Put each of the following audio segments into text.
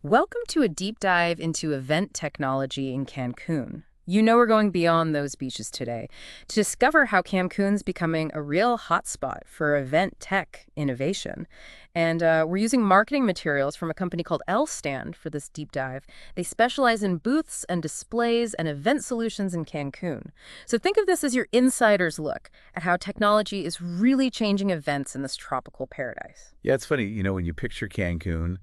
Welcome to a deep dive into event technology in Cancun. You know we're going beyond those beaches today to discover how Cancun's becoming a real hotspot for event tech innovation. And we're using marketing materials from a company called Stand for this deep dive. They specialize in booths and displays and event solutions in Cancun. So think of this as your insider's look at how technology is really changing events in this tropical paradise. Yeah, it's funny, when you picture Cancun,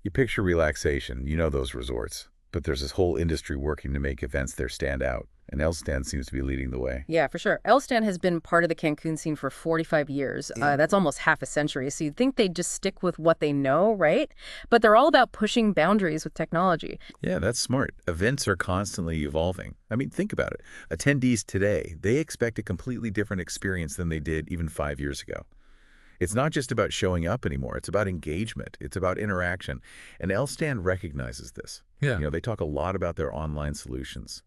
you picture relaxation, those resorts. But there's this whole industry working to make events there stand out, and Stand seems to be leading the way. Yeah, for sure. Stand has been part of the Cancun scene for 45 years. That's almost half a century. So you'd think they'd just stick with what they know, right? But they're all about pushing boundaries with technology. Yeah, that's smart. Events are constantly evolving. I mean, think about it. Attendees today, they expect a completely different experience than they did even 5 years ago. It's not just about showing up anymore. It's about engagement. It's about interaction. And Stand recognizes this. Yeah. They talk a lot about their online solutions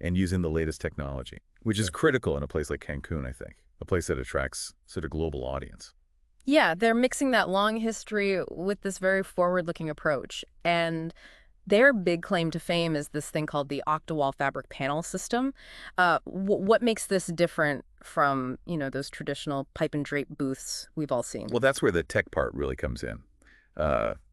and using the latest technology, which is critical in a place like Cancun, I think, a place that attracts sort of global audience. Yeah, they're mixing that long history with this very forward-looking approach. And their big claim to fame is this thing called the Octawal fabric panel system. What makes this different from, those traditional pipe and drape booths we've all seen? Well, that's where the tech part really comes in.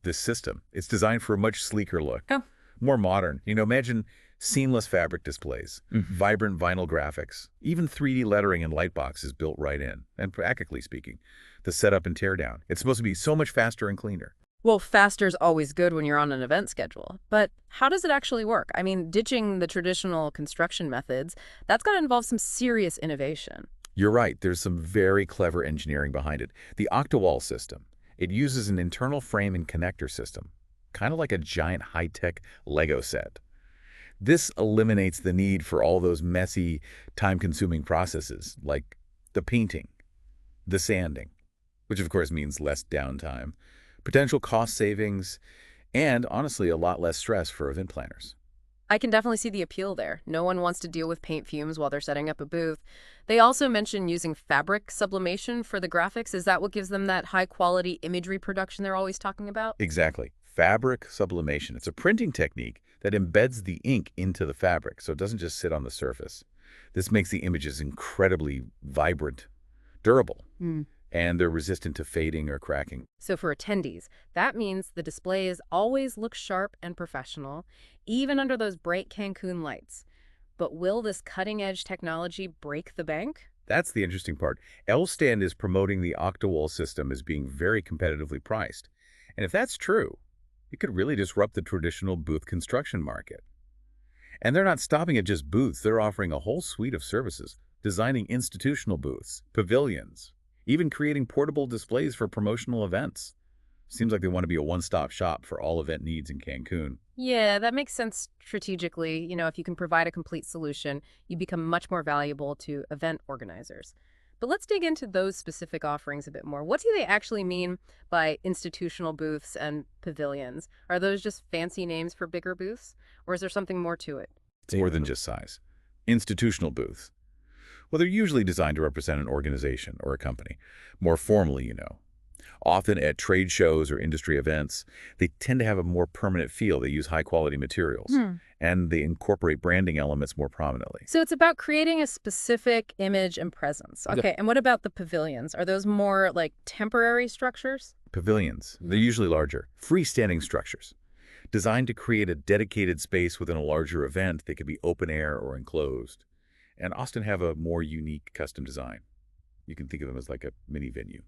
This system, it's designed for a much sleeker look, Oh. more modern. Imagine seamless fabric displays, vibrant vinyl graphics, even 3D lettering and light boxes built right in. And practically speaking, the setup and teardown. It's supposed to be so much faster and cleaner. Well, faster's always good when you're on an event schedule. But how does it actually work? I mean, ditching the traditional construction methods, that's got to involve some serious innovation. You're right. There's some very clever engineering behind it. The Octawal system, it uses an internal frame and connector system, kind of like a giant high-tech Lego set. This eliminates the need for all those messy, time-consuming processes like the painting, the sanding, which of course means less downtime, potential cost savings, and honestly, a lot less stress for event planners. I can definitely see the appeal there. No one wants to deal with paint fumes while they're setting up a booth. They also mention using fabric sublimation for the graphics. Is that what gives them that high-quality imagery production they're always talking about? Exactly. Fabric sublimation. It's a printing technique that embeds the ink into the fabric, so it doesn't just sit on the surface. This makes the images incredibly vibrant, durable, and they're resistant to fading or cracking. So for attendees, that means the displays always look sharp and professional, even under those bright Cancun lights. But will this cutting-edge technology break the bank? That's the interesting part. Stand is promoting the Octawal system as being very competitively priced. And if that's true, it could really disrupt the traditional booth construction market. And they're not stopping at just booths. They're offering a whole suite of services, designing institutional booths, pavilions, even creating portable displays for promotional events. Seems like they want to be a one-stop shop for all event needs in Cancun. Yeah, that makes sense strategically. If you can provide a complete solution, you become much more valuable to event organizers. But let's dig into those specific offerings a bit more. What do they actually mean by institutional booths and pavilions? Are those just fancy names for bigger booths, or is there something more to it? It's more than just size. Institutional booths. Well, they're usually designed to represent an organization or a company. More formally, Often at trade shows or industry events, they tend to have a more permanent feel. They use high-quality materials, and they incorporate branding elements more prominently. So it's about creating a specific image and presence. Okay, and what about the pavilions? Are those more like temporary structures? Pavilions, they're usually larger, freestanding structures, designed to create a dedicated space within a larger event. They could be open air or enclosed, and often have a more unique custom design. You can think of them as like a mini venue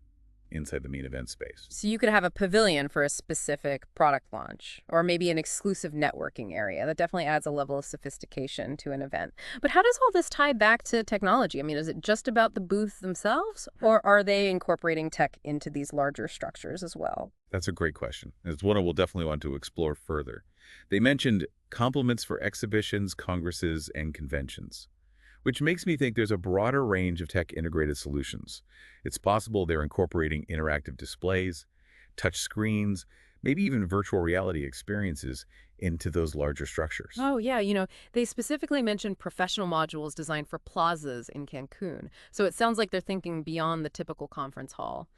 inside the main event space. So you could have a pavilion for a specific product launch, or maybe an exclusive networking area. That definitely adds a level of sophistication to an event. But how does all this tie back to technology? I mean, is it just about the booths themselves, or are they incorporating tech into these larger structures as well? That's a great question. It's one I will definitely want to explore further. They mentioned complements for exhibitions, congresses, and conventions, which makes me think there's a broader range of tech-integrated solutions. It's possible they're incorporating interactive displays, touch screens, maybe even virtual reality experiences into those larger structures. Oh, yeah. They specifically mentioned professional modules designed for plazas in Cancun. So it sounds like they're thinking beyond the typical conference hall.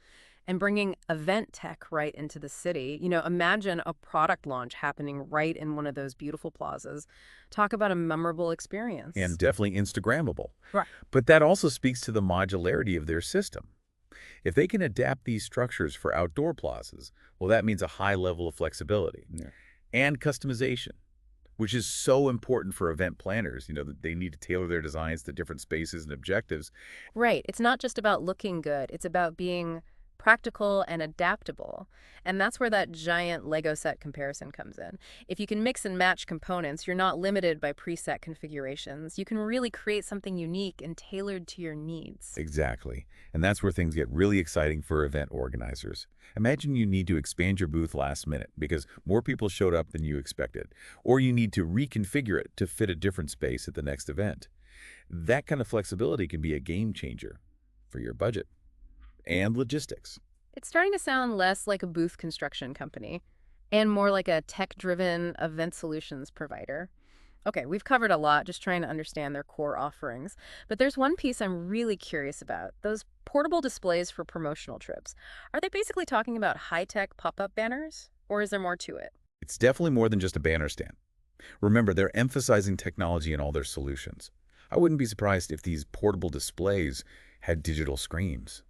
And bringing event tech right into the city. Imagine a product launch happening right in one of those beautiful plazas. Talk about a memorable And experience. definitely Instagrammable. Right. But that also speaks to the modularity of their system. If they can adapt these structures for outdoor plazas, well, that means a high level of flexibility. Yeah. And customization, which is so important for event planners. That they need to tailor their designs to different spaces and objectives. Right. It's not just about looking good. It's about being practical and adaptable. And that's where that giant Lego set comparison comes in. If you can mix and match components, you're not limited by preset configurations. You can really create something unique and tailored to your needs. Exactly. And that's where things get really exciting for event organizers. Imagine you need to expand your booth last minute because more people showed up than you expected, or you need to reconfigure it to fit a different space at the next event. That kind of flexibility can be a game changer for your budget and logistics. It's starting to sound less like a booth construction company and more like a tech-driven event solutions provider. Okay, we've covered a lot just trying to understand their core offerings, but there's one piece I'm really curious about, those portable displays for promotional trips. Are they basically talking about high-tech pop-up banners, or is there more to it? It's definitely more than just a banner stand. Remember, they're emphasizing technology in all their solutions. I wouldn't be surprised if these portable displays had digital screens,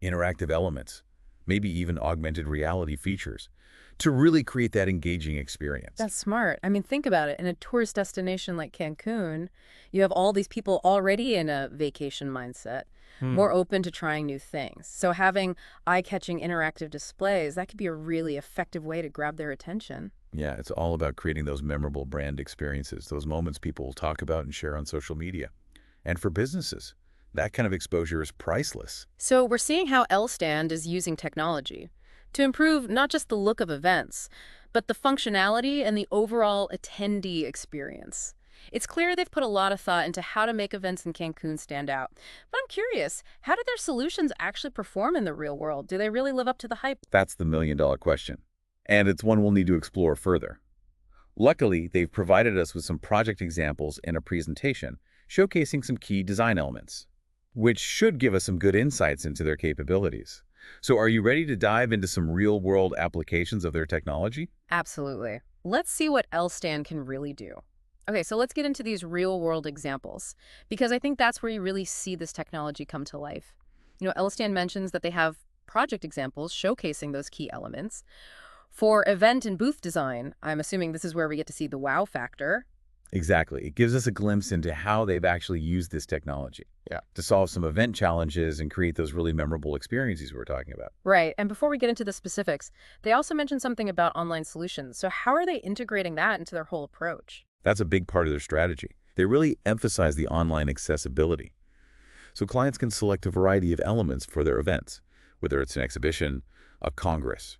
interactive elements, maybe even augmented reality features to really create that engaging experience. That's smart. I mean, think about it. In a tourist destination like Cancun, you have all these people already in a vacation mindset, more open to trying new things. So having eye-catching interactive displays, that could be a really effective way to grab their attention. Yeah, it's all about creating those memorable brand experiences, those moments people will talk about and share on social media. And for businesses, that kind of exposure is priceless. So we're seeing how L-Stand is using technology to improve not just the look of events, but the functionality and the overall attendee experience. It's clear they've put a lot of thought into how to make events in Cancun stand out. But I'm curious, how do their solutions actually perform in the real world? Do they really live up to the hype? That's the million-dollar question. And it's one we'll need to explore further. Luckily, they've provided us with some project examples and a presentation showcasing some key design elements, which should give us some good insights into their capabilities. So are you ready to dive into some real-world applications of their technology? Absolutely. Let's see what L-Stand can really do. Okay, so let's get into these real-world examples, because I think that's where you really see this technology come to life. L-Stand mentions that they have project examples showcasing those key elements. For event and booth design, I'm assuming this is where we get to see the wow factor. Exactly. It gives us a glimpse into how they've actually used this technology to solve some event challenges and create those really memorable experiences we're talking about. Right. And before we get into the specifics, they also mentioned something about online solutions. So how are they integrating that into their whole approach? That's a big part of their strategy. They really emphasize the online accessibility. So clients can select a variety of elements for their events, whether it's an exhibition, a congress,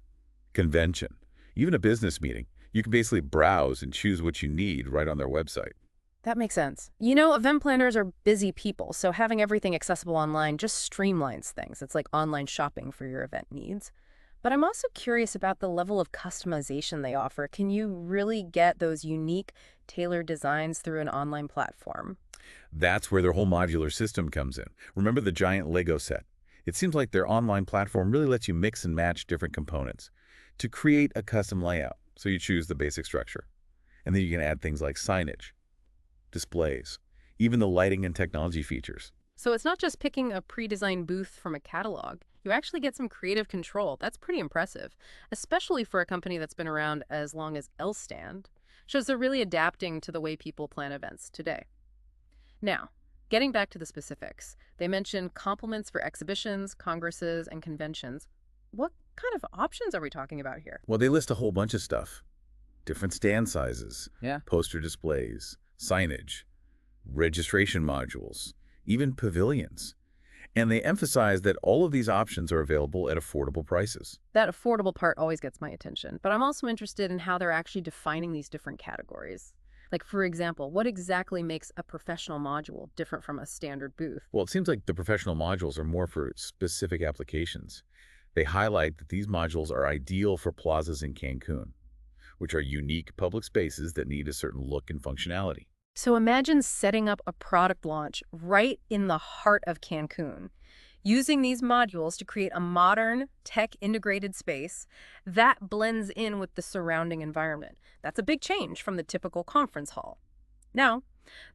convention, even a business meeting. You can basically browse and choose what you need right on their website. That makes sense. Event planners are busy people, so having everything accessible online just streamlines things. It's like online shopping for your event needs. But I'm also curious about the level of customization they offer. Can you really get those unique, tailored designs through an online platform? That's where their whole modular system comes in. Remember the giant Lego set? It seems like their online platform really lets you mix and match different components to create a custom layout. So you choose the basic structure. And then you can add things like signage, displays, even the lighting and technology features. So it's not just picking a pre-designed booth from a catalog. You actually get some creative control. That's pretty impressive, especially for a company that's been around as long as L-Stand. Shows they're really adapting to the way people plan events today. Now, getting back to the specifics, they mention complements for exhibitions, congresses, and conventions. What kind of options are we talking about here? Well, they list a whole bunch of stuff. Different stand sizes, poster displays, signage, registration modules, even pavilions. And they emphasize that all of these options are available at affordable prices. That affordable part always gets my attention, but I'm also interested in how they're actually defining these different categories. Like, for example, what exactly makes a professional module different from a standard booth? Well, it seems like the professional modules are more for specific applications. They highlight that these modules are ideal for plazas in Cancun, which are unique public spaces that need a certain look and functionality. So imagine setting up a product launch right in the heart of Cancun. using these modules to create a modern, tech-integrated space that blends in with the surrounding environment. That's a big change from the typical conference hall. Now,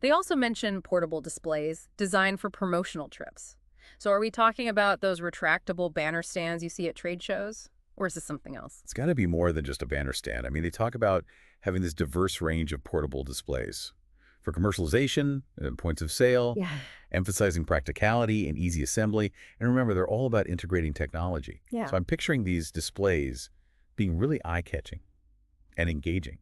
they also mention portable displays designed for promotional trips. So are we talking about those retractable banner stands you see at trade shows? Or is this something else? It's got to be more than just a banner stand. I mean, they talk about having this diverse range of portable displays for commercialization, points of sale, Yeah. emphasizing practicality and easy assembly. And remember, they're all about integrating technology. Yeah. So I'm picturing these displays being really eye-catching and engaging,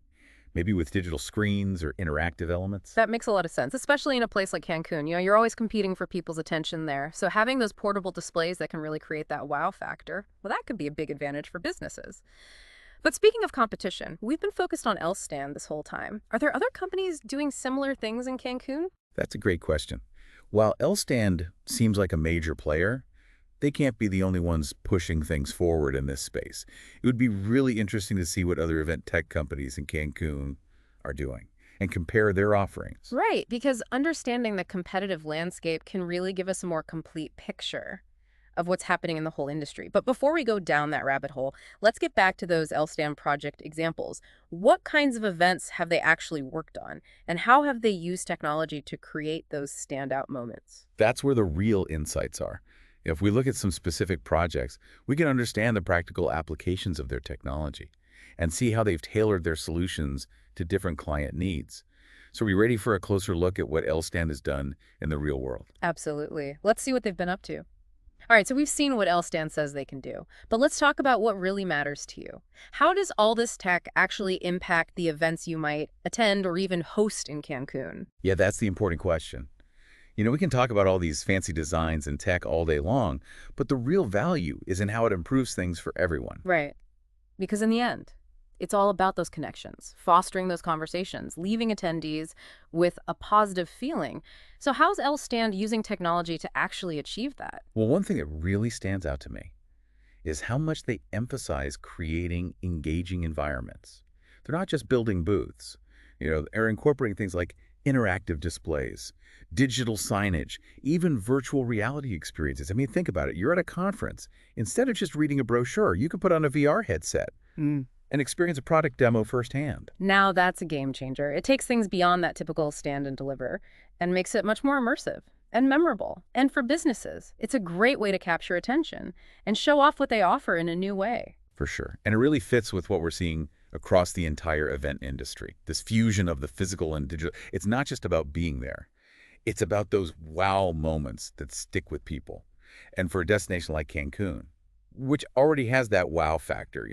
maybe with digital screens or interactive elements. That makes a lot of sense, especially in a place like Cancun. You're always competing for people's attention there. So having those portable displays that can really create that wow factor, well, that could be a big advantage for businesses. But speaking of competition, we've been focused on Stand this whole time. Are there other companies doing similar things in Cancun? That's a great question. While Stand seems like a major player, they can't be the only ones pushing things forward in this space. It would be really interesting to see what other event tech companies in Cancun are doing and compare their offerings. Right, because understanding the competitive landscape can really give us a more complete picture of what's happening in the whole industry. But before we go down that rabbit hole, let's get back to those Stand project examples. What kinds of events have they actually worked on, and how have they used technology to create those standout moments? That's where the real insights are. If we look at some specific projects, we can understand the practical applications of their technology and see how they've tailored their solutions to different client needs. So are we ready for a closer look at what Stand has done in the real world? Absolutely. Let's see what they've been up to. All right, so we've seen what Stand says they can do, but let's talk about what really matters to you. How does all this tech actually impact the events you might attend or even host in Cancun? Yeah, that's the important question. You know, we can talk about all these fancy designs and tech all day long, but the real value is in how it improves things for everyone. Right. Because in the end, it's all about those connections, fostering those conversations, leaving attendees with a positive feeling. So how's Stand using technology to actually achieve that? Well, one thing that really stands out to me is how much they emphasize creating engaging environments. They're not just building booths. They're incorporating things like interactive displays, digital signage, even virtual reality experiences. I mean, think about it. You're at a conference. Instead of just reading a brochure, you can put on a VR headset and experience a product demo firsthand. Now that's a game changer. It takes things beyond that typical stand and deliver and makes it much more immersive and memorable. And for businesses, it's a great way to capture attention and show off what they offer in a new way. For sure. And it really fits with what we're seeing across the entire event industry, this fusion of the physical and digital. It's not just about being there. It's about those wow moments that stick with people. And for a destination like Cancun, which already has that wow factor,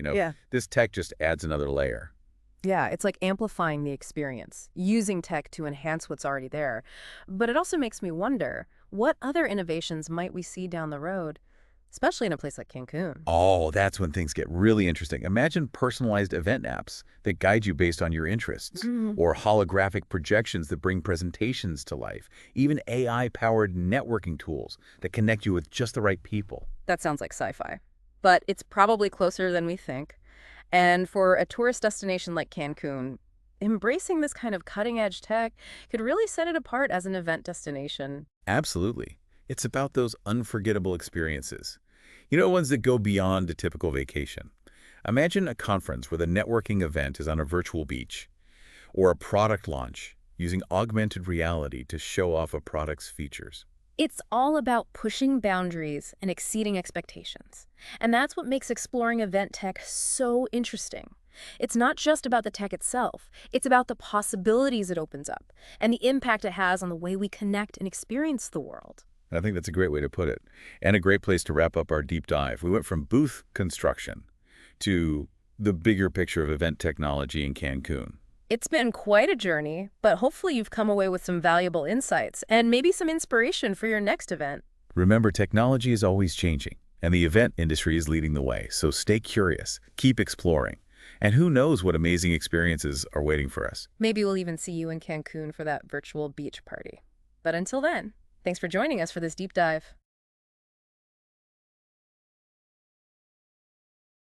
this tech just adds another layer. Yeah, it's like amplifying the experience, using tech to enhance what's already there. But it also makes me wonder, what other innovations might we see down the road, especially in a place like Cancun? Oh, that's when things get really interesting. Imagine personalized event apps that guide you based on your interests, or holographic projections that bring presentations to life, even AI-powered networking tools that connect you with just the right people. That sounds like sci-fi, but it's probably closer than we think. And for a tourist destination like Cancun, embracing this kind of cutting-edge tech could really set it apart as an event destination. Absolutely. It's about those unforgettable experiences. Ones that go beyond a typical vacation. Imagine a conference where the networking event is on a virtual beach, or a product launch using augmented reality to show off a product's features. It's all about pushing boundaries and exceeding expectations. And that's what makes exploring event tech so interesting. It's not just about the tech itself. It's about the possibilities it opens up and the impact it has on the way we connect and experience the world. I think that's a great way to put it, and a great place to wrap up our deep dive. We went from booth construction to the bigger picture of event technology in Cancun. It's been quite a journey, but hopefully you've come away with some valuable insights and maybe some inspiration for your next event. Remember, technology is always changing, and the event industry is leading the way. So stay curious, keep exploring, and who knows what amazing experiences are waiting for us. Maybe we'll even see you in Cancun for that virtual beach party. But until then, thanks for joining us for this deep dive.